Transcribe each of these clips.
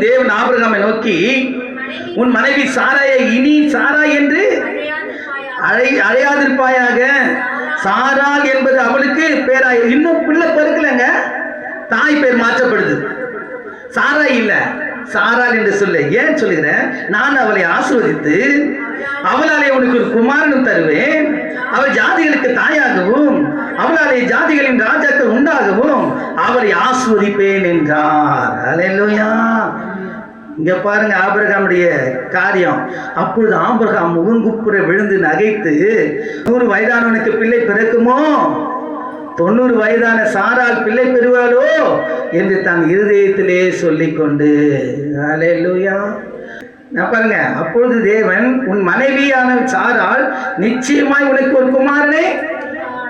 தேவன் ஆபிரகாமை நோக்கி, உன் மனைவி சாராயை இனி சாரா என்று அழையாதிருப்பாயாக. சாராள் என்பது அவளுக்கு பேராய். இன்னும் பிள்ளை பெருக்கலங்க, தாய் பேர் மாற்றப்படுது. சாரா இல்ல, சாராள் என்று சொல்ல. ஏன் சொல்லுகிறேன்? நான் அவளை ஆசீர்வதித்து அவளாலே உனக்கு ஒரு குமாரனும் தருவேன். அவள் ஜாதிகளுக்கு தாயாகவும் அவளாலே ஜாதிகளின் ராஜாக்கள் உண்டாகவும் அவளை ஆசீர்வதிப்பேன் என்றார். அல்லேலூயா. இங்க பாருங்க ஆபிரகாமுடைய காரியம். அப்பொழுது ஆபிரகாம் முகங்குப்புற விழுந்து நகைத்து, 100 வயதானவனுக்கு பிள்ளை பிறக்குமோ, 90 வயதான சாரால் பிள்ளை பெறுவாளோ என்று தன் இருதயத்திலே சொல்லிக்கொண்டு. அல்லேலூயா. நான் பாருங்க, அப்பொழுது தேவன், உன் மனைவியான சாரால் நிச்சயமாய் உனக்கு ஒரு குமாரனை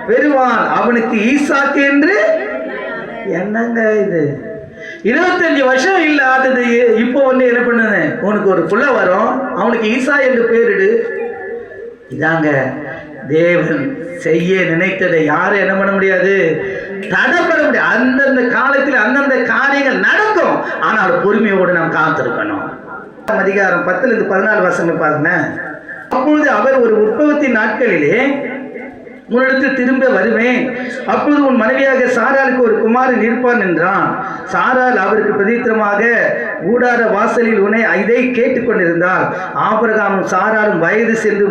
பெறுவான், அவனுக்கு ஈசாக்கு என்று. என்னங்க இது? 25 வருஷம் இல்லாதது இப்போ என்ன பண்ணுது? உனக்கு ஒரு புள்ள வரும், அவனுக்கு ஈசா என்று பேரிடு. இதாங்க தேவன் செய்ய நினைத்ததை யாரும் என்ன பண்ண முடியாது, தடைப்பட முடியாது. அந்தந்த காலத்தில் அந்தந்த காரியங்கள் நடக்கும். ஆனால் பொறுமையோடு நாம் காத்திருக்கணும். அதிகாரம் 10-14 வசனம் பாருங்க. அப்பொழுது அவர், ஒரு உற்பவத்தின் நாட்களிலே உன்னிடத்தில் திரும்ப வருவேன், அப்பொழுது உன் மனைவியாக சாராளுக்கு ஒரு குமாரன் இருப்பான் என்றான். சாராள் அவருக்கு பிரதித்திரமாக கூடார வாசலில் இதை கேட்டுக்கொண்டிருந்தார். ஆபிரகாமும் சாராளும் வயது சென்று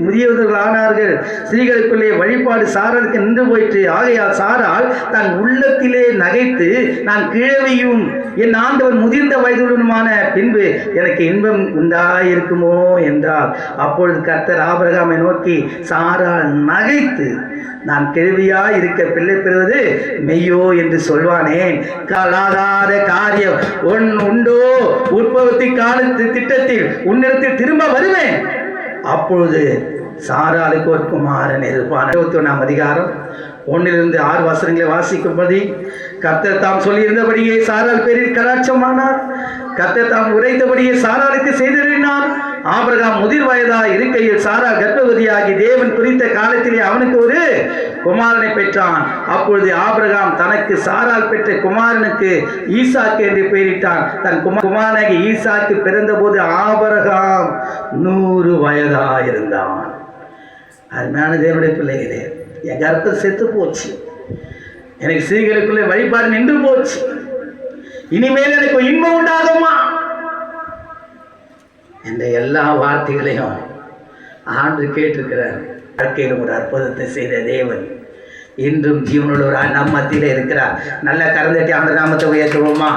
முதியவர்களானார்கள். ஸ்திரீகளுக்குள்ளே வழிபாடு சாராளுக்கு நின்று போயிற்று. ஆகையால் சாராள் தன் உள்ளத்திலே நகைத்து, நான் கிழவியும் என் ஆண்டவர் முதிர்ந்த வயதுடனுமான பின்பு எனக்கு இன்பம் உண்டாயிருக்குமோ என்றார். அப்பொழுது கர்த்தர் ஆபிரகாமை நோக்கி, சாராள் நகைத்து, நான் கிழவியா இருக்க பிள்ளை பெறுவது மெய்யோ என்று சொல்வானேன். காலாகாத காரியம் உண்டோ? உற்பத்தி காலத்து திட்டத்தில் உன்னிடத்தில் திரும்ப வருவேன், அப்பொழுது சாராளுக்கு ஒரு குமாரன் இருப்பான். 21ஆம் அதிகாரம் 1-6 வசனங்களை வாசிக்கும்படி, கர்த்தர் தாம் சொல்லியிருந்தபடியே சாராள் பேரில் கடாட்சமானார். கர்த்தர் தாம் உரைத்தபடியே சாராளுக்கு செய்திருந்தார். ஆபிரகாம் முதிர் வயதா இருக்கையில் சாரா கர்ப்பவதியாகி தேவன் குறித்த காலத்திலே அவனுக்கு ஒரு குமாரனை பெற்றான். அப்பொழுது ஆபிரகாம் தனக்கு சாரால் பெற்ற குமாரனுக்கு ஈசாக்கு என்று பெயரிட்டான். தன் குமாரனாகி ஈசாக்கு பிறந்த போது ஆபிரகாம் 100 வயதா இருந்தான். அருமையான தேவனுடைய பிள்ளைகளே, என் கர்ப்பம் செத்து போச்சு, எனக்கு ஸ்திரீகளுக்குள்ளே வழிபாடு நின்று போச்சு, இனிமேல் எனக்கு இன்பம் உண்டாகுமா என்ற எல்லா வார்த்தைகளையும் ஆண்டு கேட்டிருக்கிறார். வாழ்க்கையில் ஒரு அற்புதத்தை செய்த தேவன் இன்றும் ஜீவனுள்ள நம் மத்தியில் இருக்கிறார். நல்ல கரந்தட்டி ஆண்டு நாமத்தை உயர்த்துவோமா?